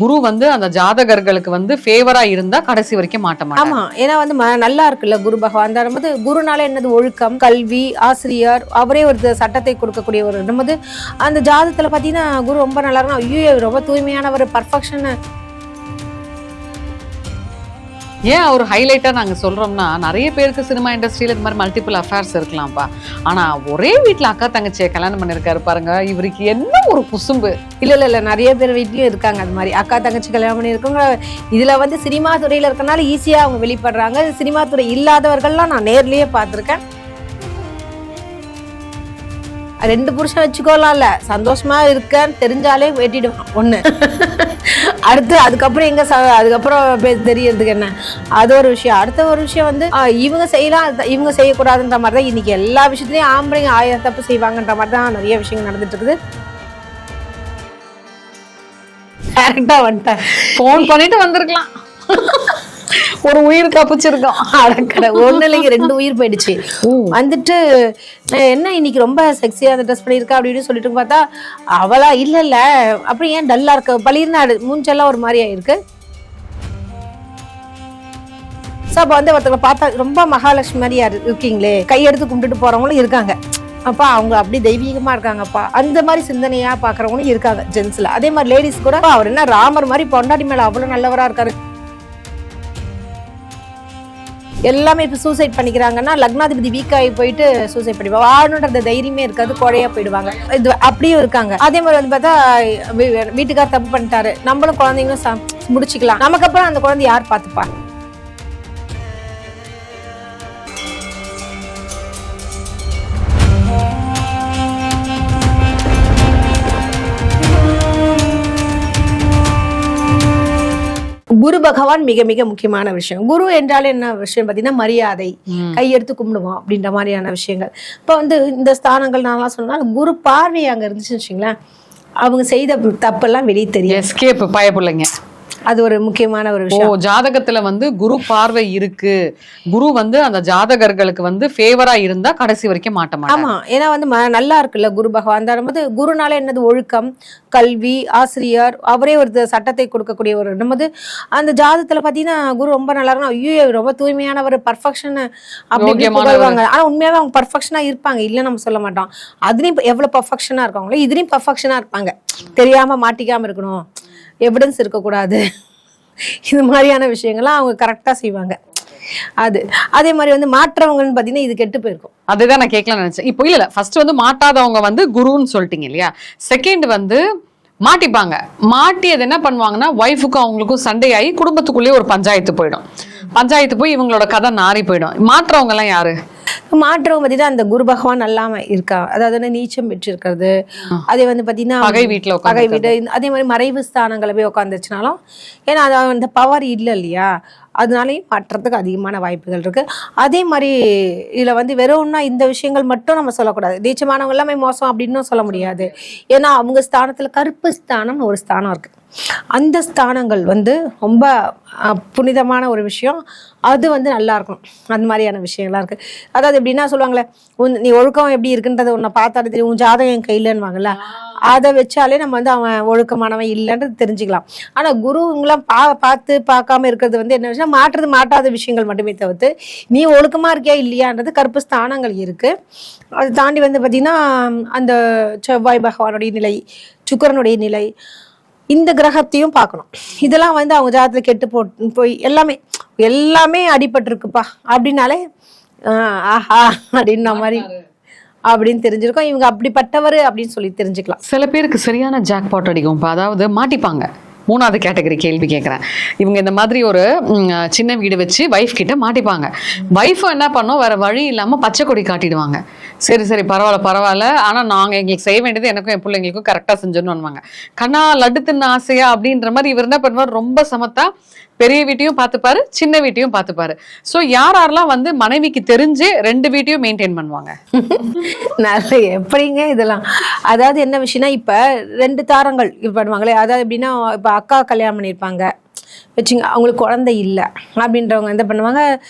குரு வந்து அந்த ஜாதகர்களுக்கு வந்து ஃபேவரா இருந்தா கடைசி வரைக்கும் மாட்ட மாட்டாங்க. ஆமா, ஏன்னா வந்து நல்லா இருக்குல்ல குரு பகவான் தான். நமது குருனால என்னது, ஒழுக்கம், கல்வி, ஆசிரியர், அவரே ஒரு சட்டத்தை கொடுக்கக்கூடிய ஒரு நமது அந்த ஜாதகத்துல பாத்தீங்கன்னா குரு ரொம்ப நல்லா இருக்கும். ஐயோ ரொம்ப தூய்மையானவர், பர்ஃபெக்ஷன். ஏன் ஒரு ஹைலைட்டா நாங்க சொல்றோம்னா, நிறைய பேருக்கு சினிமா இண்டஸ்ட்ரியில இது மாதிரி மல்டிபிள் அஃபேர்ஸ் இருக்கலாம்ப்பா. ஆனா ஒரே வீட்டுல அக்கா தங்கச்சியை கல்யாணம் பண்ணிருக்காரு பாருங்க, இவருக்கு என்ன ஒரு குசும்பு. இல்ல நிறைய பேர் வீட்லயும் இருக்காங்க அது மாதிரி அக்கா தங்கச்சி கல்யாணம் பண்ணி இருக்கவங்க. இதுல வந்து சினிமா துறையில இருக்கனால ஈஸியா அவங்க வெளிப்படுறாங்க. சினிமா துறை இல்லாதவர்கள்லாம் நான் நேர்லயே பார்த்திருக்கேன். 2 புருஷன் வச்சுக்கோலாம்ல, சந்தோஷமா இருக்கன்னு தெரிஞ்சாலே வெட்டிடுவான் ஒண்ணு. அடுத்து அதுக்கப்புறம் அதுக்கப்புறம் தெரியறதுக்கு என்ன, அது ஒரு விஷயம். அடுத்த ஒரு விஷயம் வந்து இவங்க செய்யலாம் இவங்க செய்யக்கூடாதுன்ற மாதிரி தான் இன்னைக்கு எல்லா விஷயத்துலயும் ஆம்பளைங்க 1000 தப்பு செய்வாங்கன்ற மாதிரி தான் நிறைய விஷயங்கள் நடந்துட்டு இருக்குது. கரெக்டா வந்துட்டேன், போன் பண்ணிட்டு வந்திருக்கலாம். ஒரு உயிர் தப்பிச்சிருக்கோம். அடக்கடை, ஒண்ணு இல்லைங்க 2 உயிர் போயிடுச்சு. வந்துட்டு என்ன இன்னைக்கு ரொம்ப செக்ஸியா ட்ரெஸ் பண்ணியிருக்கா அப்படின்னு சொல்லிட்டு பார்த்தா அவளா இல்ல அப்படி ஏன் டல்லா இருக்க, பளிர்னாடு மூஞ்செல்லாம் ஒரு மாதிரி ஆயிருக்கு. அப்ப வந்து ஒருத்தவங்களை பார்த்தா ரொம்ப மகாலட்சுமி மாதிரி இருக்கீங்களே, கையெடுத்து கும்பிட்டுட்டு போறவங்களும் இருக்காங்க. அப்பா அவங்க அப்படி தெய்வீகமா இருக்காங்கப்பா, அந்த மாதிரி சிந்தனையா பாக்குறவங்களும் இருக்காங்க ஜென்ஸ்ல. அதே மாதிரி லேடிஸ் கூட அவர் என்ன ராமர் மாதிரி பொண்டாட்டி மேல அவ்வளவு நல்லவரா இருக்காரு. எல்லாமே இப்ப சூசைட் பண்ணிக்கிறாங்கன்னா லக்னாதிபதி வீக் ஆகி போயிட்டு சூசைட் பண்ணிப்பாங்க. வாழணுன்ற தைரியமே இருக்காது, கோடையா போயிடுவாங்க. இது அப்படியும் இருக்காங்க. அதே மாதிரி வந்து பார்த்தா வீட்டுக்கார் தப்பு பண்ணிட்டாரு, நம்மளும் குழந்தைங்களும் முடிச்சுக்கலாம், நமக்கு அப்புறம் அந்த குழந்தை யார் பார்த்துப்பா? குரு பகவான் மிக மிக முக்கியமான விஷயம். குரு என்றால் என்ன விஷயம் பார்த்தீங்கன்னா மரியாதை, கையெடுத்து கும்பிடுவோம் அப்படின்ற மாதிரியான விஷயங்கள். இப்போ வந்து இந்த ஸ்தானங்கள் நான்லாம் சொன்னாலும் குரு பார்வை அங்கே இருந்துச்சுன்னு வச்சுங்களேன், அவங்க செய்த தப்பெல்லாம் வெளியே தெரியும். எஸ்கேப் பயப்பில்லைங்க, அது ஒரு முக்கியமான ஒரு விஷயம். ஜாதகத்துல வந்து குரு பார்வை இருக்கு, குரு வந்து அந்த ஜாதகர்களுக்கு வந்து ஃபேவரா இருந்தா கடைசி வரைக்கும் மாட்ட மாட்டாங்க. ஆமா, ஏன்னா வந்து நல்லா இருக்குல்ல குரு பகவான் தான். நமது குருனால என்னது, ஒழுக்கம், கல்வி, ஆசிரியர், அவரே ஒரு சட்டத்தை கொடுக்கக்கூடிய ஒரு நமது அந்த ஜாதகத்துல பாத்தீங்கன்னா குரு ரொம்ப நல்லா இருக்கும். ஐயோ ரொம்ப தூய்மையானவர், பர்ஃபெக்ஷன் அப்படி சொல்லுவாங்க. ஆனா உண்மையாவே அவங்க பர்ஃபெக்ஷனா இருப்பாங்க, இல்ல நம்ம சொல்ல மாட்டோம். அதுலயும் எவ்வளவு பர்ஃபெக்ஷனா இருக்காங்களோ இதுலயும் பர்ஃபெக்ஷனா இருப்பாங்க. தெரியாம மாட்டிக்காம இருக்கணும், எவிடன்ஸ் இருக்கக்கூடாது, இது மாதிரியான விஷயங்கள்லாம் அவங்க கரெக்டா செய்வாங்க. அதே மாதிரி வந்து மாற்றவங்கன்னு பாத்தீங்கன்னா இது கெட்டு போயிருக்கும். அதுதான் நான் கேட்கலாம்னு நினைச்சேன். இப்போ இல்ல ஃபர்ஸ்ட் வந்து மாட்டாதவங்க வந்து குருன்னு சொல்லிட்டீங்க இல்லையா, செகண்ட் வந்து மாட்டிப்பாங்க. மாட்டியது என்ன பண்ணுவாங்கன்னா ஒய்ஃபுக்கும் அவங்களுக்கும் சண்டை ஆகி குடும்பத்துக்குள்ளேயே ஒரு பஞ்சாயத்து போயிடும். பஞ்சாயத்து போய் இவங்களோட கதை நாரி போயிடும். மாற்றவங்க எல்லாம் யாரு? மாற்றவங்க பார்த்தீங்கன்னா அந்த குரு பகவான் அல்லாம இருக்கா, அதாவது நீச்சம் பெற்று இருக்கிறது. அதே வந்து பாத்தீங்கன்னா பகை வீடு, அதே மாதிரி மறைவு ஸ்தானங்களை போய் உட்காந்துச்சுனாலும், ஏன்னா அது அந்த பவர் இல்லை இல்லையா, அதனாலையும் மாற்றத்துக்கு அதிகமான வாய்ப்புகள் இருக்கு. அதே மாதிரி இதுல வந்து வெறும்னா இந்த விஷயங்கள் மட்டும் நம்ம சொல்லக்கூடாது. நீச்சமானவங்க எல்லாமே மோசம் அப்படின்னு சொல்ல முடியாது. ஏன்னா அவங்க ஸ்தானத்துல கருப்பு ஸ்தானம் ஒரு ஸ்தானம் இருக்கு. அந்த ஸ்தானங்கள் வந்து ரொம்ப புனிதமான ஒரு விஷயம். அது வந்து நல்லா இருக்கணும். அந்த மாதிரியான விஷயங்கள்லாம் இருக்கு. அதாவது எப்படின்னா சொல்லுவாங்களே, நீ ஒழுக்கம் எப்படி இருக்குன்றத உன்னை பார்த்தாலே தெரியும், உன் ஜாதகம் என் கையிலன்னுவாங்கல்ல, அதை வச்சாலே நம்ம வந்து அவன் ஒழுக்கமானவன் இல்லைன்றது தெரிஞ்சுக்கலாம். ஆனா குருங்களாம் பார்த்து பார்க்காம இருக்கிறது வந்து என்ன விஷயம், மாட்டாத விஷயங்கள் மட்டுமே தவிர்த்து நீ ஒழுக்கமா இருக்கியா இல்லையான்றது கருப்பு ஸ்தானங்கள் இருக்கு. அதை தாண்டி வந்து பாத்தீங்கன்னா அந்த செவ்வாய் பகவானுடைய நிலை, சுக்கிரனுடைய நிலை, இந்த கிரகத்தையும் பார்க்கணும். இதெல்லாம் வந்து அவங்க ஜாதகத்துல கெட்டு போய் எல்லாமே அடிபட்டு இருக்குப்பா அப்படின்னாலே ஆஹா அப்படின்ற மாதிரி அப்படின்னு தெரிஞ்சிருக்கும். இவங்க அப்படிப்பட்டவர் அப்படின்னு சொல்லி தெரிஞ்சுக்கலாம். சில பேருக்கு சரியான ஜாக்பாட் அடிக்கும். அதாவது மாட்டிப்பாங்க. 3வது கேட்டகரி கேள்வி கேட்குறேன். இவங்க இந்த மாதிரி ஒரு சின்ன வீடு வச்சு வைஃப் கிட்ட மாட்டிப்பாங்க. வைஃபும் என்ன பண்ணோம், வேற வழி இல்லாம பச்சை கொடி காட்டிடுவாங்க. சரி பரவாயில்ல, ஆனா நாங்க எங்களுக்கு செய்ய வேண்டியது எனக்கும் என் பிள்ளைங்களுக்கும் கரெக்டா செஞ்சோன்னு கண்ணா லட்டு தின்ன ஆசையா அப்படின்ற மாதிரி இவர் என்ன பண்ணுவார், ரொம்ப சமத்தா பெரிய வீட்டையும் பார்த்துப்பாரு, சின்ன வீட்டையும் பார்த்துப்பாரு. ஸோ யாரெல்லாம் வந்து மனைவிக்கு தெரிஞ்சு 2 வீட்டையும் மெயின்டைன் பண்ணுவாங்க? நல்ல எப்படிங்க இதெல்லாம். அதாவது என்ன விஷயம்னா, இப்ப 2 தாரங்கள் இது பண்ணுவாங்களே, அதாவது எப்படின்னா இப்ப அக்கா கல்யாணம் பண்ணியிருப்பாங்க, வச்சுங்க, அவங்களுக்கு குழந்தை இல்லை அப்படின்றவங்க என்ன பண்ணுவாங்க,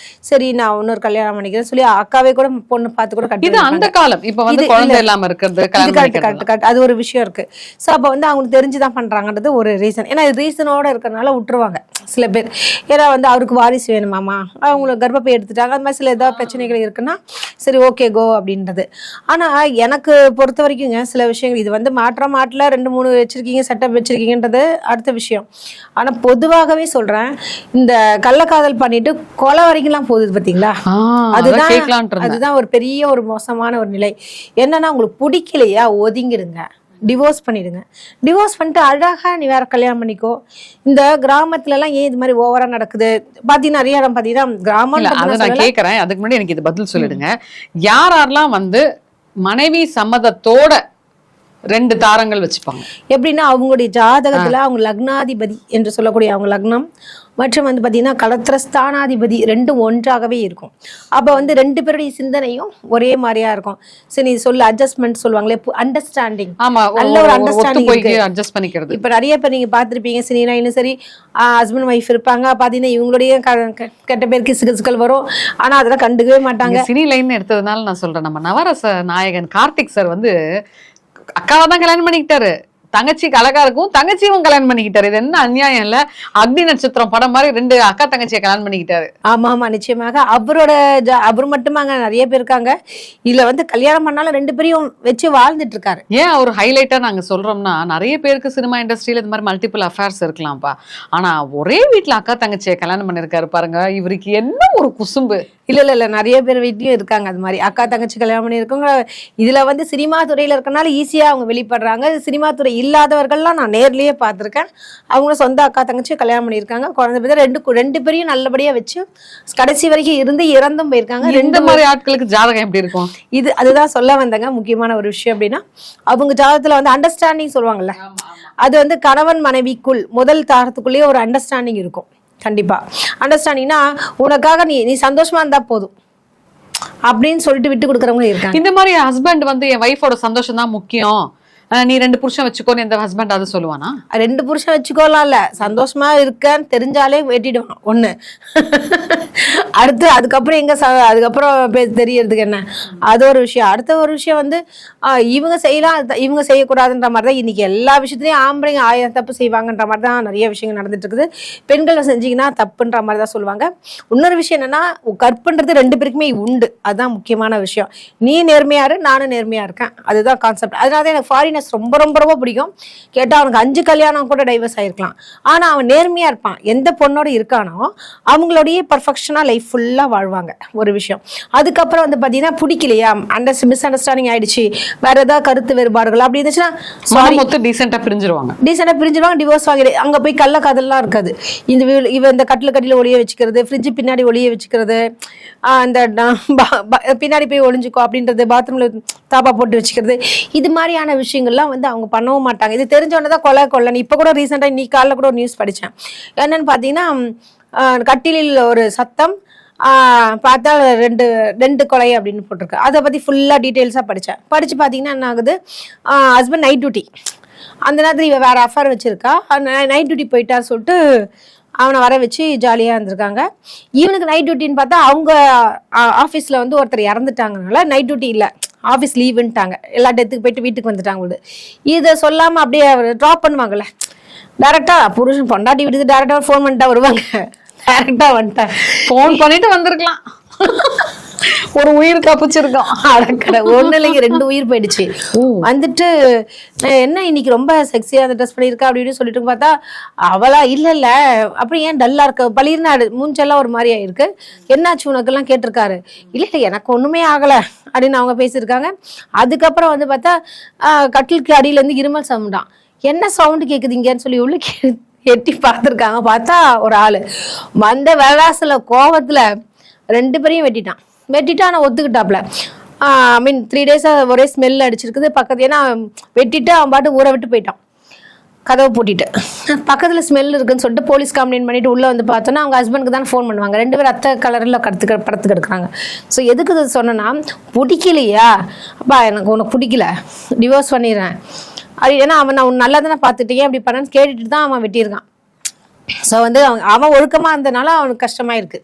சரி நான் இன்னொரு கல்யாணம் பண்ணிக்கிறேன் சொல்லி அக்காவே கூட பொண்ணு பார்த்து கூட இது அந்த காலம். இப்ப வந்து குழந்தை இல்லாம இருக்கிறது, கரெக்ட், அது ஒரு விஷயம் இருக்கு. ஸோ அப்போ வந்து அவங்களுக்கு தெரிஞ்சுதான் பண்றாங்கன்றது ஒரு ரீசன். ஏன்னா ரீசனோட இருக்கிறனால விட்டுருவாங்க சில பேர். ஏன்னா வந்து அவருக்கு வாரிசு வேணுமாமா, அவங்கள கர்ப்பப்பை எடுத்துட்டாங்க, அது மாதிரி சில ஏதாவது பிரச்சனைகள் இருக்குன்னா சரி ஓகே கோ அப்படின்றது. ஆனா எனக்கு பொறுத்த வரைக்குங்க சில விஷயங்கள் இது வந்து மாட்டல 2-3 வச்சிருக்கீங்க, செட்டப் வச்சிருக்கீங்கன்றது அடுத்த விஷயம். ஆனா பொதுவாகவே சொல்றேன், இந்த கள்ளக்காதல் பண்ணிட்டு கொலை வரைக்கும்லாம் போகுது பாத்தீங்களா, அதுதான் ஒரு பெரிய ஒரு மோசமான ஒரு நிலை. என்னன்னா உங்களுக்கு பிடிக்கலையா ஒதுங்கிடுங்க, டிவோர்ஸ் பண்ணிடுங்க. டிவோர்ஸ் பண்ணிட்டு அழகா நீ வேற கல்யாணம் பண்ணிக்கோ. இந்த கிராமத்துல எல்லாம் ஏன் இது மாதிரி ஓவரா நடக்குது பாத்தீங்கன்னா, நிறைய இடம் பாத்தீங்கன்னா கிராமம். அதை நான் கேட்கறேன், அதுக்கு முன்னாடி எனக்கு இது பதில் சொல்லிடுங்க. யாரெல்லாம் வந்து மனைவி சம்மதத்தோட 2 தாரங்கள் வச்சுப்பாங்க எப்படின்னா, அவங்களுடைய ஜாதகத்துல அவங்க லக்னாதிபதி என்று சொல்லக்கூடிய அவங்க லக்னம் மற்றும் வந்து பார்த்தீங்கன்னா கலத்திரஸ்தானாதிபதி 2 ஒன்றாகவே இருக்கும். அப்போ வந்து 2 பேருடைய சிந்தனையும் ஒரே மாதிரியா இருக்கும். சரி நீ சொல்லு, அட்ஜஸ்ட்மெண்ட் சொல்லுவாங்களே, அண்டர்ஸ்டாண்டிங், நல்ல ஒரு அண்டர்ஸ்டாண்டிங் அட்ஜஸ்ட் பண்ணிக்கிறது. இப்போ நிறைய பேர் நீங்க பார்த்துருப்பீங்க, சினினா இன்னும் சரி ஹஸ்பண்ட் ஒய்ஃப் இருப்பாங்க, பார்த்தீங்கன்னா இவங்களுடைய கெட்ட பேருக்கு சிக்கல் வரும், ஆனா அதெல்லாம் கண்டுக்கவே மாட்டாங்க. சினி லைன் எடுத்ததுனால நான் சொல்றேன், நம்ம நவரச நாயகன் கார்த்திக் சார் வந்து அக்காவை தான் கல்யாணம் பண்ணிக்கிட்டாரு, தங்கச்சிக்கு அழகா இருக்கும், தங்கச்சியும் கல்யாணம் பண்ணிக்கிட்டாரு. இது என்ன அநியாயம் இல்ல? அக்னி நட்சத்திரம் படம் மாதிரி 2 அக்கா தங்கச்சியை கல்யாணம் பண்ணிக்கிட்டாரு. ஆமா நிச்சயமாக. அவர் மட்டுமாங்க, நிறைய பேர் இருக்காங்க. இதுல வந்து கல்யாணம் பண்ணாலும் 2 பேரையும் வச்சு வாழ்ந்துட்டு இருக்காரு. ஏன் அவர் ஹைலைட்டா நாங்க சொல்றோம்னா, நிறைய பேருக்கு சினிமா இண்டஸ்ட்ரியில இந்த மாதிரி மல்டிபிள் அஃபேர்ஸ் இருக்கலாம்ப்பா, ஆனா ஒரே வீட்டுல அக்கா தங்கச்சியை கல்யாணம் பண்ணிருக்காரு பாருங்க, இவருக்கு என்ன ஒரு குசும்பு. இல்ல நிறைய பேர் வீட்லயும் இருக்காங்க அது மாதிரி அக்கா தங்கச்சி கல்யாணம் பண்ணியிருக்கவங்க. இதுல வந்து சினிமா துறையில இருக்கனால ஈஸியா அவங்க வெளிப்படுறாங்க. சினிமா துறை இல்லாதவர்கள்லாம் நான் நேர்லயே பார்த்திருக்கேன், அவங்க சொந்த அக்கா தங்கச்சி கல்யாணம் பண்ணியிருக்காங்க, குழந்தை பேர் 2 பேரையும் நல்லபடியா வச்சு கடைசி வரைக்கும் இருந்து இறந்தும் போயிருக்காங்க. இந்த மாதிரி ஆட்களுக்கு ஜாதகம் எப்படி இருக்கும்? அதுதான் சொல்ல வந்தங்க. முக்கியமான ஒரு விஷயம் அப்படின்னா, அவங்க ஜாதகத்துல வந்து அண்டர்ஸ்டாண்டிங் சொல்லுவாங்கல்ல, அது வந்து கணவன் மனைவிக்குள் முதல் தாரத்துக்குள்ளேயே ஒரு அண்டர்ஸ்டாண்டிங் இருக்கும். கண்டிப்பா அண்டர்ஸ்டாண்டிங்னா உனக்காக நீ சந்தோஷமா இருந்தா போதும் அப்படின்னு சொல்லிட்டு விட்டு கொடுக்குறவங்க இருக்காங்க. இந்த மாதிரி ஹஸ்பண்ட் வந்து என் வைஃபோட சந்தோஷம் தான் முக்கியம், நீ 2 புருஷன் வச்சுக்கோன்னு எந்த ஹஸ்பண்ட் அது சொல்லுவானா? 2 புருஷன் வச்சுக்கோலாம் இல்ல, சந்தோஷமா இருக்கன்னு தெரிஞ்சாலே வெட்டிடுவான் ஒண்ணு. அடுத்து அதுக்கப்புறம் அதுக்கப்புறம் தெரியறதுக்கு என்ன, அது ஒரு விஷயம். அடுத்த ஒரு விஷயம் வந்து இவங்க செய்யலாம், இவங்க செய்யக்கூடாதுன்ற மாதிரி தான் இன்னைக்கு எல்லா விஷயத்துலயும் ஆம்பளைங்க 1000 தப்பு செய்வாங்கன்ற மாதிரி தான் நிறைய விஷயங்கள் நடந்துட்டு இருக்குது. பெண்களை செஞ்சீங்கன்னா தப்புன்ற மாதிரி தான் சொல்லுவாங்க. இன்னொரு விஷயம் என்னன்னா, கற்புன்றது 2 பேருக்குமே உண்டு, அதுதான் முக்கியமான விஷயம். நீ நேர்மையாரு, நானும் நேர்மையா இருக்கேன், அதுதான் கான்செப்ட். அதனால எனக்கு ஃபாரினர்ஸ் ரொம்ப ரொம்ப ரொம்ப பிடிக்கும். கேட்டா அவனுக்கு 5 கல்யாணம் கூட டைவர்ஸ் ஆயிருக்கலாம், ஆனா அவன் நேர்மையா இருப்பான். எந்த பொண்ணோட இருக்கானோ அவங்களுடைய பர்ஃபெக்ஷனா லைஃப் ஃபுல்லா வாழ்வாங்க. ஒரு விஷயம். அதுக்கப்புறம் வந்து பாத்தீங்கன்னா பிடிக்கலையா, மிஸ் அண்டர்ஸ்டாண்டிங் ஆயிடுச்சு, வேற ஏதாவது கருத்து வேறுபாடுகள் அப்படி இருந்துச்சுன்னா டீசெண்டா பிரிஞ்சிருவாங்க, டிவோர்ஸ் வாங்கி அங்க போய் கள்ள காதல்லாம் இருக்காது. இந்த கட்டில ஒளிய வச்சுக்கிறது, ஃப்ரிட்ஜ் பின்னாடி ஒளிய வச்சுக்கிறது, அந்த பின்னாடி போய் ஒளிஞ்சுக்கோ அப்படின்றது, பாத்ரூம்ல தாப்பா போட்டு வச்சுக்கிறது, இது மாதிரியான விஷயங்கள்லாம் வந்து அவங்க பண்ணவும் மாட்டாங்க. இது தெரிஞ்சவனதான் கொலை. இப்ப கூட ரீசெண்டா இன்னைக்கு காலைல கூட ஒரு நியூஸ் படிச்சேன். என்னன்னு பாத்தீங்கன்னா, கட்டிலில் ஒரு சத்தம், பார்த்தா 2 கொலை அப்படின்னு போட்டிருக்கு. அதை பத்தி ஃபுல்லா டீட்டெயில்ஸா படிச்சு பாத்தீங்கன்னா என்ன ஆகுது, ஹஸ்பண்ட் நைட் டியூட்டி, அந்த நேரத்தில் இவ வேற அஃபேர் வச்சிருக்கா, நைட் டியூட்டி போயிட்டான்னு சொல்லிட்டு அவனை வர வச்சு ஜாலியாக இருந்திருக்காங்க. இவனுக்கு நைட் டியூட்டின்னு பார்த்தா அவங்க ஆஃபீஸில் வந்து ஒருத்தர் இறந்துட்டாங்கனால நைட் டியூட்டி இல்லை, ஆஃபீஸ் லீவுன்ட்டாங்க, எல்லா டெத்துக்கு போயிட்டு வீட்டுக்கு வந்துட்டாங்க. இதை சொல்லாமல் அப்படியே ட்ராப் பண்ணுவாங்கல்ல, டேரெக்டாக புருஷன் பொண்டாட்டி வீட்டுக்கு டேரெக்டாக ஃபோன் பண்ணிட்டா வருவாங்க, டேரெக்டாக வந்துட்டேன் ஃபோன் பண்ணிட்டு வந்திருக்கலாம், ஒரு உயிர் தப்பிச்சிருக்கோம். அடக்கடை, 1 இல்லைங்க 2 உயிர் போயிடுச்சு. வந்துட்டு என்ன இன்னைக்கு ரொம்ப செக்ஸியா ட்ரெஸ் பண்ணியிருக்கா அப்படின்னு சொல்லிட்டு பார்த்தா அவளா இல்ல அப்படி ஏன் டல்லா இருக்க, பளிர்னாடு மூஞ்செல்லாம் ஒரு மாதிரி ஆயிருக்கு, என்னாச்சு உனக்கெல்லாம் கேட்டிருக்காரு. இல்ல எனக்கு ஒண்ணுமே ஆகல அப்படின்னு அவங்க பேசியிருக்காங்க. அதுக்கப்புறம் வந்து பார்த்தா கட்டிலுக்கு அடியில இருந்து இருமல் சவுண்டான், என்ன சவுண்டு கேக்குதுங்கன்னு சொல்லி உள்ள எட்டி பார்த்துருக்காங்க. பார்த்தா ஒரு ஆளு வந்த வெளாசுல கோபத்துல 2 பேரையும் வெட்டிட்டான். ஆனா ஒத்துக்கிட்டாப்ல. ஐ மீன் 3 days ஒரே ஸ்மெல் அடிச்சிருக்குது பக்கத்து. ஏன்னா வெட்டிட்டு அவன் பாட்டு ஊரை விட்டு போயிட்டான், கதவை பூட்டிட்டு. பக்கத்துல ஸ்மெல் இருக்குன்னு சொல்லிட்டு போலீஸ் கம்ப்ளைண்ட் பண்ணிட்டு உள்ள வந்து பார்த்தோன்னா அவங்க ஹஸ்பண்டுக்கு தான் ஃபோன் பண்ணுவாங்க. 2 பேரும் அத்தை கலர்ல படத்து கிடக்குறாங்க. ஸோ எதுக்கு இது சொன்னா, பிடிக்கலையா அப்பா, எனக்கு உனக்கு பிடிக்கல, டிவோர்ஸ் பண்ணிடுறேன் அப்படி. ஏன்னா அவன் நான் நல்லா தானே பார்த்துட்டேன், அப்படி பண்ணன்னு கேட்டுட்டு தான் அவன் வெட்டியிருக்கான். ஸோ வந்து அவன் ஒழுக்கமா இருந்தனால அவனுக்கு கஷ்டமா இருக்கு.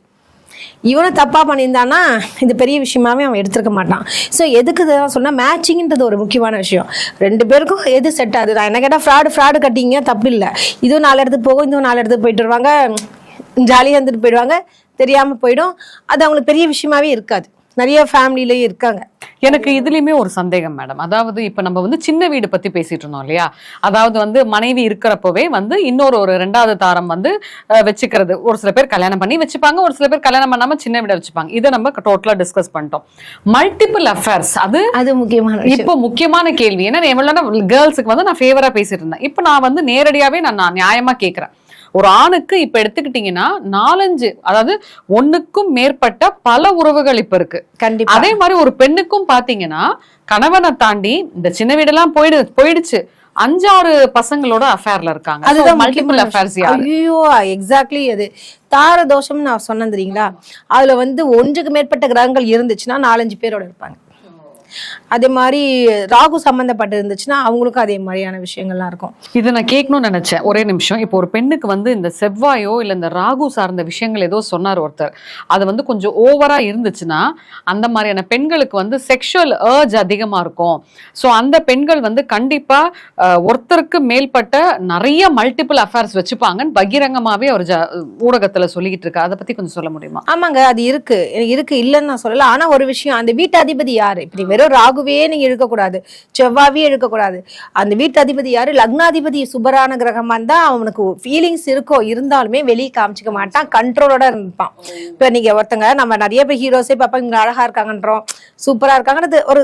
இவனும் தப்பா பண்ணியிருந்தானா இது பெரிய விஷயமாவே அவன் எடுத்துருக்க மாட்டான். ஸோ எதுக்கு இதெல்லாம் சொன்னா மேட்சிங்ன்றது ஒரு முக்கியமான விஷயம். 2 பேருக்கும் எது செட் ஆகுது. நான் என்ன கேட்டால் ஃப்ராடு கட்டிங்க தப்பு இல்லை. இதுவும் 4 இடத்துக்கு போகும், இதுவும் 4 இடத்துக்கு போயிட்டு வருவாங்க, ஜாலியாக இருந்துட்டு போயிடுவாங்க, தெரியாம போயிடும். அது அவங்களுக்கு பெரிய விஷயமாவே இருக்காது. நிறைய ஃபேமிலிலேயே இருக்காங்க. எனக்கு இதுலயுமே ஒரு சந்தேகம் மேடம். அதாவது இப்ப நம்ம வந்து சின்ன வீடு பத்தி பேசிட்டு இருந்தோம் இல்லையா? அதாவது வந்து மனைவி இருக்கிறப்பவே வந்து இன்னொரு 2வது தாரம் வந்து வச்சுக்கிறது. ஒரு சில பேர் கல்யாணம் பண்ணி வச்சுப்பாங்க, ஒரு சில பேர் கல்யாணம் பண்ணாம சின்ன வீட வச்சுப்பாங்க. இதை நம்ம டோட்டலா டிஸ்கஸ் பண்ணிட்டோம். மல்டிபிள் அஃபேர்ஸ் அது முக்கியமான இப்போ முக்கியமான கேள்வி. ஏன்னா எவ்வளவு கேர்ள்ஸுக்கு வந்து நான் ஃபேவரா பேசிட்டு இருந்தேன். இப்ப நான் வந்து நேரடியாவே நான் நியாயமா கேட்கிறேன். ஒரு ஆணுக்கு இப்ப எடுத்துக்கிட்டீங்கன்னா 4-5, அதாவது 1க்கும் மேற்பட்ட பல உறவுகள் இப்ப இருக்கு. கண்டிப்பா. அதே மாதிரி ஒரு பெண்ணுக்கும் பாத்தீங்கன்னா கணவனை தாண்டி இந்த சின்ன வீடெல்லாம் போயிடுச்சு, 5-6 பசங்களோட அஃபேர்ல இருக்காங்க. அதுதான் மல்டிபிள் அஃபேர்ஸ். ஐயோ எக்ஸாக்ட்லி. அது தார தோஷம் நான் சொன்னேன் தெரியுங்களா? அதுல வந்து 1க்கு மேற்பட்ட கிரகங்கள் இருந்துச்சுன்னா 4-5 பேரோட இருப்பாங்க. அதே மாதிரி ராகு சம்பந்தப்பட்டு இருந்துச்சுன்னா அவங்களுக்கும் அதே மாதிரியான விஷயங்கள்லாம் இருக்கும். இது நான் கேட்கணும்னு நினைச்சேன். ஒரே நிமிஷம். இப்போ ஒரு பெண்ணுக்கு வந்து இந்த செவ்வாயோ இல்ல இந்த ராகு சார்ந்த விஷயங்கள் ஏதோ சொன்னார் ஒருத்தர், அது வந்து கொஞ்சம் ஓவரா இருந்துச்சுன்னா அந்த மாதிரியான பெண்களுக்கு வந்து செக்ஷுவல் ஏர்ஜ் அதிகமா இருக்கும். ஸோ அந்த பெண்கள் வந்து கண்டிப்பா ஒருத்தருக்கு மேற்பட்ட நிறைய மல்டிபிள் அஃபேர்ஸ் வச்சுப்பாங்கன்னு பகிரங்கமாவே அவர் ஊடகத்துல சொல்லிக்கிட்டு இருக்காரு. அதை பத்தி கொஞ்சம் சொல்ல முடியுமா? ஆமாங்க, அது இருக்கு இல்லைன்னு நான் சொல்லல. ஆனா ஒரு விஷயம், அந்த வீட்டு அதிபதி யாரு? இப்படி வெறும் ராகுவே நீங்க இழுக்கக்கூடாது, செவ்வாவே இழுக்கக்கூடாது. அந்த வீட்டு அதிபதி யாரு? லக்னாதிபதி சுபரான கிரகமா இருந்தா அவனுக்கு ஃபீலிங்ஸ் இருக்கும், இருந்தாலுமே வெளியே காமிச்சிக்க மாட்டான், கண்ட்ரோலோட இருப்பான். இப்ப நீங்க ஒருத்தங்க, நம்ம நிறைய பேர் ஹீரோஸே பாப்பா இங்க அழகா இருக்காங்கன்றோம், சூப்பரா இருக்காங்கன்றது ஒரு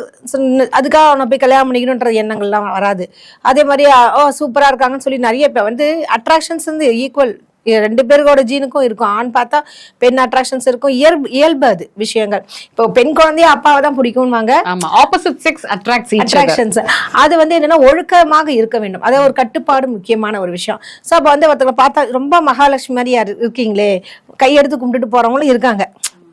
அதுக்காக அவனை போய் கல்யாணம் பண்ணிக்கணும்ன்ற எண்ணங்கள்லாம் வராது. அதே மாதிரி சூப்பரா இருக்காங்கன்னு சொல்லி நிறைய பேர் வந்து அட்ராக்ஷன்ஸ் வந்து ஈக்குவல் 2 பேருக்கோட ஜீனுக்கும் இருக்கும். ஆண் பார்த்தா பெண் அட்ராக்ஷன்ஸ் இருக்கும், இயல்பு அது விஷயங்கள். இப்போ பெண் குழந்தைய அப்பாவை தான் பிடிக்கும்வாங்க. Opposite sex attractions. அது வந்து என்னன்னா ஒழுக்கமாக இருக்க வேண்டும். அதாவது ஒரு கட்டுப்பாடு முக்கியமான ஒரு விஷயம். ஸோ அப்போ வந்து ஒருத்தவங்க பார்த்தா ரொம்ப மகாலட்சுமி மாதிரி இருக்கீங்களே, கையெடுத்து கும்பிட்டுட்டு போறவங்களும் இருக்காங்க.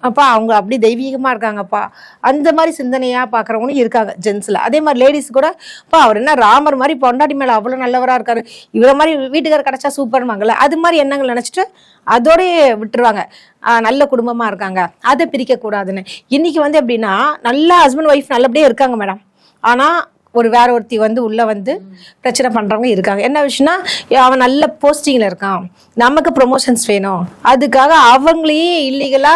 அப்பா அவங்க அப்படி தெய்வீகமா இருக்காங்கப்பா, அந்த மாதிரி சிந்தனையா பாக்குறவங்களும் இருக்காங்க ஜென்ஸ்ல. அதே மாதிரி லேடிஸ் கூட, அப்பா அவர் என்ன ராமர் மாதிரி பொண்டாட்டி மேல அவ்வளவு நல்லவரா இருக்காரு, இவர மாதிரி வீட்டுக்காரர் கிடைச்சா சூப்பர்வாங்கல்ல, அது மாதிரி எண்ணங்கள் நினைச்சிட்டு அதோடய விட்டுருவாங்க. நல்ல குடும்பமா இருக்காங்க, அதை பிரிக்க கூடாதுன்னு. இன்னைக்கு வந்து எப்படின்னா நல்ல ஹஸ்பண்ட் ஒய்ஃப் நல்லபடியே இருக்காங்க மேடம், ஆனா வேற ஒருத்தி வந்து உள்ள வந்து பிரச்சனை பண்றவங்க இருக்காங்க. என்ன விஷயம்னா, அவன் நல்ல போஸ்டிங்ல இருக்கான், நமக்கு ப்ரொமோஷன்ஸ் வேணும், அதுக்காக அவங்களையே இல்லீகலா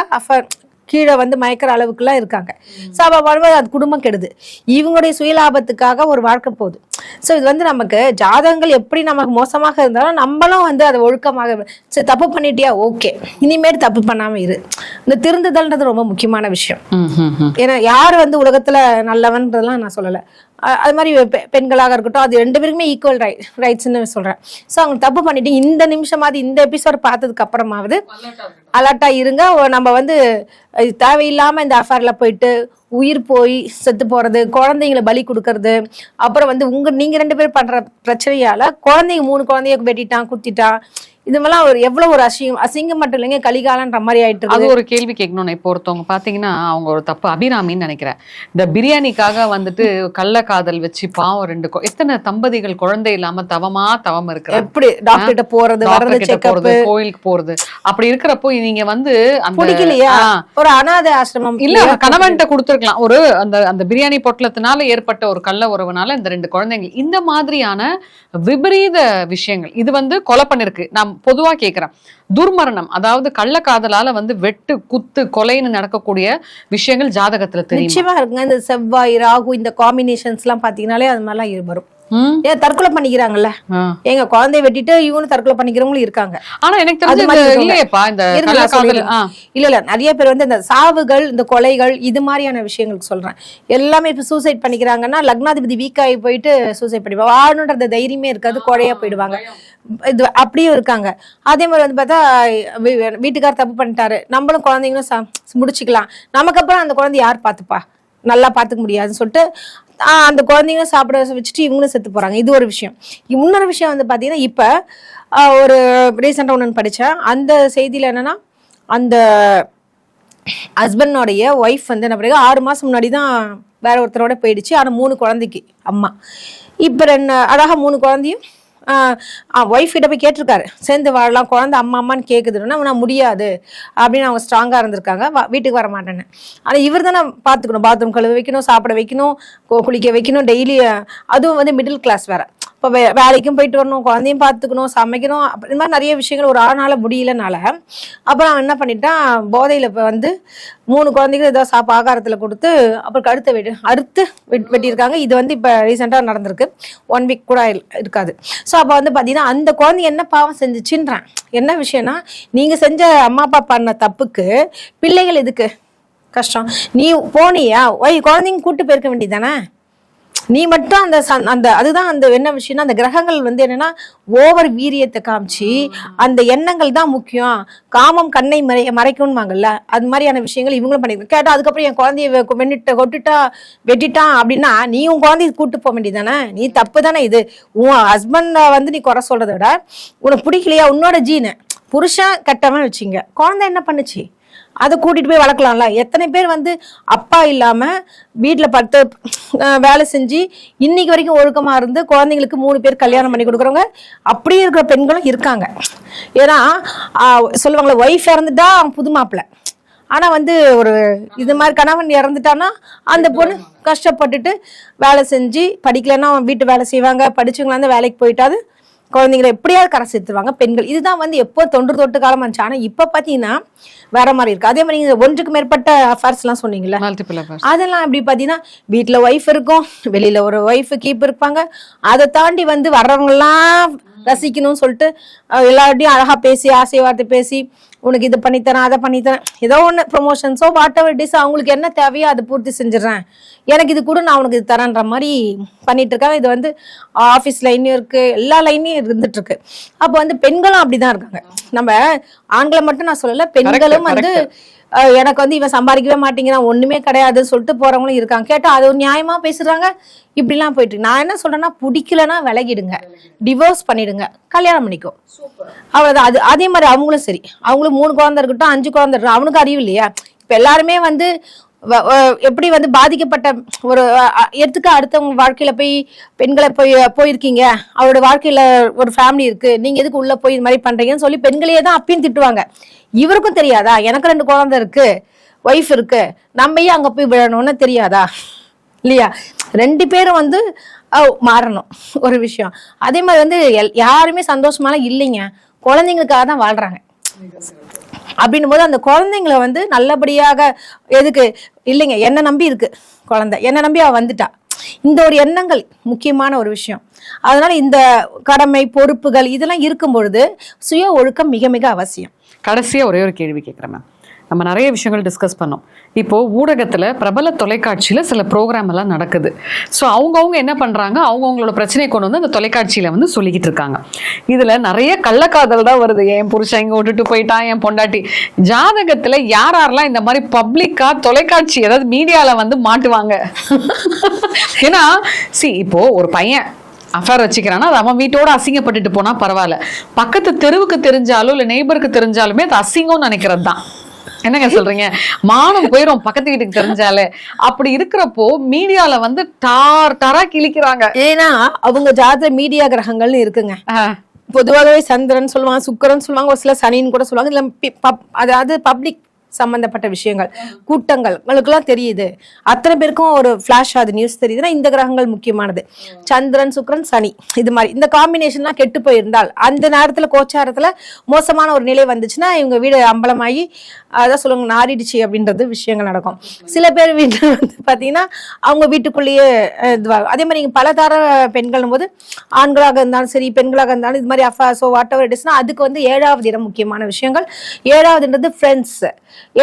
கீழே வந்து மயக்கிற அளவுக்குலாம் இருக்காங்க. ஸோ அவ வரும்போது அது குடும்பம் கெடுது, இவங்களுடைய சுயலாபத்துக்காக ஒரு வாழ்க்கை போகுது. ஸோ இது வந்து நமக்கு ஜாதகங்கள் எப்படி நமக்கு மோசமாக இருந்தாலும் நம்மளும் வந்து அதை ஒழுக்கமாக, சரி தப்பு பண்ணிட்டியா ஓகே, இனிமேல் தப்பு பண்ணாம இரு. இந்த திருந்துதல்ன்றது ரொம்ப முக்கியமான விஷயம். ஏன்னா யார் வந்து உலகத்துல நல்லவன்றதெல்லாம் நான் சொல்லலை. அது மாதிரி பெண்களாக இருக்கட்டும், அது 2 பேருக்குமே ஈக்குவல் ரைட்ஸ்ன்னு சொல்றேன். ஸோ அவங்க தப்பு பண்ணிட்டு இந்த நிமிஷமாவது இந்த எபிசோட் பார்த்ததுக்கு அப்புறமாவது அலர்ட்டா இருங்க. நம்ம வந்து தேவையில்லாம இந்த அஃபேர்ல போயிட்டு உயிர் போய் செத்து போறது, குழந்தைங்களை பலி கொடுக்கறது, அப்புறம் வந்து நீங்க 2 பேர் பண்ற பிரச்சனையால குழந்தைங்க 3 குழந்தைய வெட்டிட்டான் குத்திட்டான், இது மாதிரிலாம் எவ்வளவு ஒரு அசிங்கம் மட்டும் இல்லைங்க, கலிகாலன்ற மாதிரி ஆயிட்டு. அது ஒரு கேள்வி கேட்கணும். இப்போ ஒருத்தவங்க பாத்தீங்கன்னா அவங்க ஒரு தப்பு, அபிராமின்னு நினைக்கிறேன், இந்த பிரியாணிக்காக வந்துட்டு கள்ள காதல் வச்சு பாவம் 2 எத்தனை தம்பதிகள் குழந்தை இல்லாம தவம் இருக்கிற, எப்படி டாக்டர்கிட்ட போறது, கோயிலுக்கு போறது, அப்படி இருக்கிறப்போ நீங்க வந்து பிடிக்கலையா ஒரு அனாதை ஆசிரமம் இல்ல கணவன்கிட்ட கொடுத்துருக்கலாம். அந்த பிரியாணி பொட்டலத்தினால ஏற்பட்ட ஒரு கள்ள உறவுனால இந்த 2 குழந்தைங்க, இந்த மாதிரியான விபரீத விஷயங்கள் இது வந்து கொலை பண்ணிருக்கு. நான் பொதுவா கேக்குறேன், துர்மரணம், அதாவது கள்ளக்காதலால வந்து வெட்டு குத்து கொலைன்னு நடக்கக்கூடிய விஷயங்கள் ஜாதகத்துல தெரியும். நிச்சயமா இருக்குங்க. இந்த செவ்வாய் ராகு இந்த காம்பினேஷன்ஸ் எல்லாம் பாத்தீங்கன்னாலே அது மாதிரிலாம் வரும். ஏன் தற்கொலை பண்ணிக்கிறாங்கல்ல, எங்க குழந்தைய வெட்டிட்டு இவனு தற்கொலை பண்ணிக்கிறவங்களும் இருக்காங்க. ஆனா எனக்கு இல்ல நிறைய பேர் வந்து இந்த சாவுகள் இந்த கொலைகள் இது மாதிரியான விஷயங்களுக்கு சொல்றேன். எல்லாமே இப்ப சூசைட் பண்ணிக்கிறாங்கன்னா லக்னாதிபதி வீக் ஆகி போயிட்டு சூசைட் பண்ணிப்பாங்க, வாழணுன்ற தைரியமே இருக்காது, கொலையா போயிடுவாங்க. இது அப்படியும் இருக்காங்க. அதே மாதிரி வந்து பார்த்தா வீட்டுக்காரர் தப்பு பண்ணிட்டாரு, நம்மளும் குழந்தைங்களும் முடிச்சுக்கலாம், நமக்கு அப்புறம் அந்த குழந்தை யார் பார்த்துப்பா, நல்லா பார்த்துக்க முடியாதுன்னு சொல்லிட்டு அந்த குழந்தைங்களும் சாப்பிட வச்சுட்டு இவங்களும் செத்து போறாங்க. இது ஒரு விஷயம். இன்னொரு விஷயம் வந்து பாத்தீங்கன்னா, இப்ப ஒரு ரீசெண்டா ஒன்று படிச்சேன். அந்த செய்தியில என்னன்னா, அந்த ஹஸ்பண்டோடைய ஒய்ஃப் வந்து என்ன பண்ணி 6 மாசம் முன்னாடி தான் வேற ஒருத்தரோட போயிடுச்சு. ஆனா 3 குழந்தைக்கு அம்மா. இப்ப அழகா 3 குழந்தையும் ஒய்ஃப் கிட்ட போய் கேட்டிருக்காரு, சேர்ந்து வாழலாம், குழந்தை அம்மா அம்மான்னு கேட்குதுன்னா நான் முடியாது அப்படின்னு அவங்க ஸ்ட்ராங்காக இருந்திருக்காங்க, வீட்டுக்கு வர மாட்டேன்னு. ஆனால் இவர் தானே பார்த்துக்கணும், பாத்ரூம் கழுவ வைக்கணும், சாப்பிட வைக்கணும், குளிக்க வைக்கணும் டெய்லி. அதுவும் வந்து மிடில் கிளாஸ் வேற. இப்போ வேலைக்கும் போயிட்டு வரணும், குழந்தையும் பார்த்துக்கணும், சமைக்கணும், இந்த மாதிரி நிறைய விஷயங்கள் ஒரு ஆளால் முடியலனால அப்புறம் அவன் என்ன பண்ணிட்டான், போதையில் இப்போ வந்து 3 குழந்தைகள் ஏதோ ஆகாரத்தில் கொடுத்து அப்புறம் கழுத்தை அறுத்து வெட்டியிருக்காங்க. இது வந்து இப்போ ரீசெண்டாக நடந்திருக்கு, 1 வீக் கூட இருக்காது. ஸோ அப்போ வந்து பார்த்தீங்கன்னா அந்த குழந்தை என்ன பாவம் செஞ்சுச்சுன்றான். என்ன விஷயம்னா, நீங்கள் செஞ்ச அம்மா அப்பா பண்ண தப்புக்கு பிள்ளைகள் எதுக்கு கஷ்டம்? நீ போனியா, குழந்தைங்க கூட்டு போயிருக்க வேண்டியதானே, நீ மட்டும் அந்த அதுதான் அந்த என்ன விஷயம்னா, அந்த கிரகங்கள் வந்து என்னன்னா ஓவர் வீரியத்தை காமிச்சு அந்த எண்ணங்கள் தான் முக்கியம், காமம் கண்ணை மறைக்கணும்வாங்கல்ல, அது மாதிரியான விஷயங்கள் இவங்களும் பண்ணிருக்க. கேட்டா அதுக்கப்புறம் என் குழந்தைய வெட்டிட்டான் அப்படின்னா நீ உன் குழந்தைய கூட்டு போக வேண்டியதானே, நீ தப்பு தானே. இது உன் ஹஸ்பண்ட வந்து நீ குறை சொல்றத விட உனக்கு பிடிக்கலையா, உன்னோட ஜீனு புருஷன் கெட்டவன் வச்சுங்க, குழந்தை என்ன பண்ணுச்சு, அதை கூட்டிட்டு போய் வளர்க்கலாம்ல. எத்தனை பேர் வந்து அப்பா இல்லாம வீட்டுல 10 வேலை செஞ்சு இன்னைக்கு வரைக்கும் ஒழுக்கமா இருந்து குழந்தைங்களுக்கு 3 பேர் கல்யாணம் பண்ணி கொடுக்குறவங்க அப்படியே இருக்கிற பெண்களும் இருக்காங்க. ஏன்னா சொல்லுவாங்களே, ஒய்ஃப் இறந்துட்டா புது மாப்பிள்ள, ஆனா வந்து ஒரு இது மாதிரி கணவன் இறந்துட்டான்னா அந்த பொண்ணு கஷ்டப்பட்டுட்டு வேலை செஞ்சு, படிக்கலன்னா வீட்டு வேலை செய்வாங்க, படிச்சவங்களா இருந்தா வேலைக்கு போயிட்டாது குழந்தைங்களை எப்படியாவது கரை சேர்த்துருவாங்க பெண்கள். இதுதான் வந்து எப்போ தொன்று காலம் இருந்துச்சு. ஆனா இப்ப பாத்தீங்கன்னா வேற மாதிரி இருக்கு. அதே மாதிரி நீங்க 1க்கு மேற்பட்ட அஃபேர்ஸ் எல்லாம் சொன்னீங்கல்ல, அதெல்லாம் எப்படி பாத்தீங்கன்னா வீட்டுல ஒய்ஃப் இருக்கும், வெளியில ஒரு ஒய்ஃப் கீப் இருப்பாங்க, அதை தாண்டி வந்து வர்றவங்க எல்லாம் ரசிக்கணும்னு சொல்லிட்டு எல்லார்ட்டையும் அழகா பேசி ஆசை வார்த்தை பேசி உனக்கு இது பண்ணித்தரேன் அதை பண்ணித்தரேன், ஏதோ ஒன்று ப்ரொமோஷன்ஸோ வாட் எவர் இட் இஸ், அவங்களுக்கு என்ன தேவையோ அதை பூர்த்தி செஞ்சிடறேன், எனக்கு இது கூட நான் உனக்கு இது தரேன்ற மாதிரி பண்ணிட்டு இருக்காங்க. இது வந்து ஆஃபீஸ் லைன்லையும் இருக்கு, எல்லா லைன்லையும் இருந்துட்டு இருக்கு. அப்போ வந்து பெண்களும் அப்படிதான் இருக்காங்க. நம்ம ஆண்களை மட்டும் நான் சொல்லல, பெண்களும் வந்து எனக்கு வந்து இவன் சம்பாதிக்கவே மாட்டேங்கிறான், ஒண்ணுமே கிடையாதுன்னு சொல்லிட்டு போறவங்களும் இருக்காங்க. கேட்டா அது ஒரு நியாயமா பேசுறாங்க. இப்படிலாம் போயிட்டு இருக்கு. நான் என்ன சொல்றேன்னா, பிடிக்கலன்னா விலகிடுங்க, டிவோர்ஸ் பண்ணிடுங்க, கல்யாணம் பண்ணிக்கோ, அவ்வளவுதான். அதே மாதிரி அவங்களும் சரி, அவங்களும் 3 குழந்தை இருக்கட்டும், 5 குழந்தை இருக்கட்டும், அவனுக்கு அறிவு இல்லையா? இப்ப எல்லாருமே வந்து எப்படி வந்து பாதிக்கப்பட்ட ஒரு எடுத்துக்க அடுத்தவங்க வாழ்க்கையில போய் பெண்களை போயிருக்கீங்க, அவரோட வாழ்க்கையில ஒரு ஃபேமிலி இருக்கு, நீங்க எதுக்கு உள்ள போய் இது மாதிரி பண்றீங்கன்னு சொல்லி பெண்களையே தான் அப்பயும் திட்டுவாங்க. இவருக்கும் தெரியாதா, எனக்கு 2 குழந்தை இருக்கு, ஒய்ஃப் இருக்கு, நம்ம ஏன் அங்க போய் விழணும்னு தெரியாதா இல்லையா? 2 பேரும் வந்து மாறணும் ஒரு விஷயம். அதே மாதிரி வந்து யாருமே சந்தோஷமாலாம் இல்லைங்க, குழந்தைங்களுக்காக தான் வாழ்றாங்க. அப்படின்னும் போது அந்த குழந்தைங்களை வந்து நல்லபடியாக எதுக்கு இல்லைங்க, என்ன நம்பி இருக்கு குழந்தை, என்ன நம்பி அவ வந்துட்டா, இந்த ஒரு எண்ணங்கள் முக்கியமான ஒரு விஷயம். அதனால இந்த கடமை பொறுப்புகள் இதெல்லாம் இருக்கும் பொழுது சுய ஒழுக்கம் மிக மிக அவசியம். கடைசியா ஒரே ஒரு கேள்வி கேட்குறேன் மேம். நம்ம நிறைய விஷயங்கள் டிஸ்கஸ் பண்ணோம். இப்போ ஊடகத்தில் பிரபல தொலைக்காட்சியில் சில ப்ரோக்ராம் எல்லாம் நடக்குது. ஸோ அவங்கவுங்க என்ன பண்ணுறாங்க, அவங்கவுங்களோட பிரச்சனையை கொண்டு வந்து அந்த தொலைக்காட்சியில் வந்து சொல்லிக்கிட்டு இருக்காங்க. இதில் நிறைய கள்ளக்காதல் தான் வருது. என் புருஷன் இங்கே விட்டுட்டு போயிட்டான், என் பொண்டாட்டி. ஜாதகத்தில் யாரெல்லாம் இந்த மாதிரி பப்ளிக்காக தொலைக்காட்சி அதாவது மீடியாவில் வந்து மாட்டுவாங்க? ஏன்னா இப்போ ஒரு பையன் அஃபேர் வச்சுக்கிறான்னா அது அவன் வீட்டோட அசிங்கப்பட்டுட்டு போனா பரவாயில்ல, பக்கத்து தெருவுக்கு தெரிஞ்சாலும் இல்லை நெய்பருக்கு தெரிஞ்சாலுமே அது அசிங்கம்னு நினைக்கிறது தான். என்னங்க சொல்றீங்க? மானம் போயிரும் பக்கத்து வீட்டுக்கு தெரிஞ்சாலே. அப்படி இருக்கிறப்போ மீடியால வந்து டாரா கிழிக்கிறாங்க. ஏன்னா அவங்க ஜாதக மீடியா கிரகங்கள்னு இருக்குங்க. பொதுவாகவே சந்திரன் சொல்லுவாங்க, சுக்கிரன் சொல்லுவாங்க, ஒரு சில சனின்னு கூட சொல்லுவாங்க. இதுல அதாவது பப்ளிக் சம்பந்தப்பட்ட விஷயங்கள் கூட்டங்களுக்கெல்லாம் தெரியுது, அத்தனை பேருக்கும் ஒரு ஃபிளாஷ் ஆகுது, நியூஸ் தெரியுதுன்னா இந்த கிரகங்கள் முக்கியமானது. சந்திரன் சுக்கிரன் சனி இது மாதிரி இந்த காம்பினேஷன்லாம் கெட்டு போயிருந்தால் அந்த நேரத்துல கோச்சாரத்துல மோசமான ஒரு நிலை வந்துச்சுன்னா இவங்க வீடு அம்பலமாகி அதான் சொல்லுவாங்க நாரிடுச்சு அப்படின்றது விஷயங்கள் நடக்கும். சில பேர் வீட்டுல வந்து பாத்தீங்கன்னா அவங்க வீட்டுக்குள்ளேயே இதுவாகும். அதே மாதிரி நீங்க பலதார பெண்கள் போது ஆண்களாக இருந்தாலும் சரி பெண்களாக இருந்தாலும் இது மாதிரி அஃபேர்ஸோ வாட் எவர் இட் இஸ்னா அதுக்கு வந்து 7வது இடம் முக்கியமான விஷயங்கள். 7வதுன்றது ஃப்ரெண்ட்ஸ்,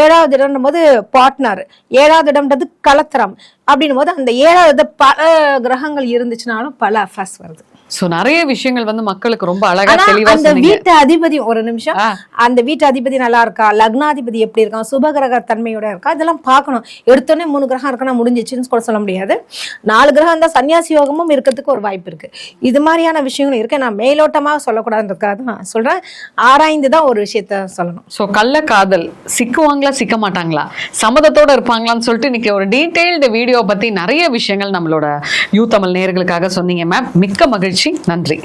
7வது இடம்னும் போது பார்ட்னர், 7வது இடம்ன்றது கலத்திரம். அப்படின்னும் போது அந்த 7வது பல கிரகங்கள் இருந்துச்சுனாலும் பல அஃபேர்ஸ் வருது. சோ நிறைய விஷயங்கள் வந்து மக்களுக்கு ரொம்ப அழகா தெளிவா அந்த வீட்டு அதிபதி ஒரு நிமிஷம் அந்த வீட்டு அதிபதி நல்லா இருக்கா, லக்னாதிபதி எப்படி இருக்கா, சுபகிரக தன்மையோட இருக்கா, இதெல்லாம் பார்க்கணும். எடுத்தோடனே 3 கிரகம் இருக்குன்னா முடிஞ்சிச்சுன்னு கூட சொல்ல முடியாது. 4 கிரகம் தான் சன்னியாசி யோகமும் இருக்கிறதுக்கு ஒரு வாய்ப்பு இருக்கு. இது மாதிரியான விஷயங்களும் இருக்கு. நான் மேலோட்டமா சொல்லக்கூடாதுன்றதுக்காக நான் சொல்றேன், ஆராய்ந்து தான் ஒரு விஷயத்த சொல்லணும். சோ கள்ள காதல் சிக்குவாங்களா சிக்க மாட்டாங்களா, சம்மதத்தோட இருப்பாங்களான்னு சொல்லிட்டு இன்னைக்கு ஒரு டீடைல்டு வீடியோ பத்தி நிறைய விஷயங்கள் நம்மளோட யூ தமிழ் நேயர்களுக்காக சொன்னீங்க மேம். மிக்க மகிழ்ச்சி. நன்றி.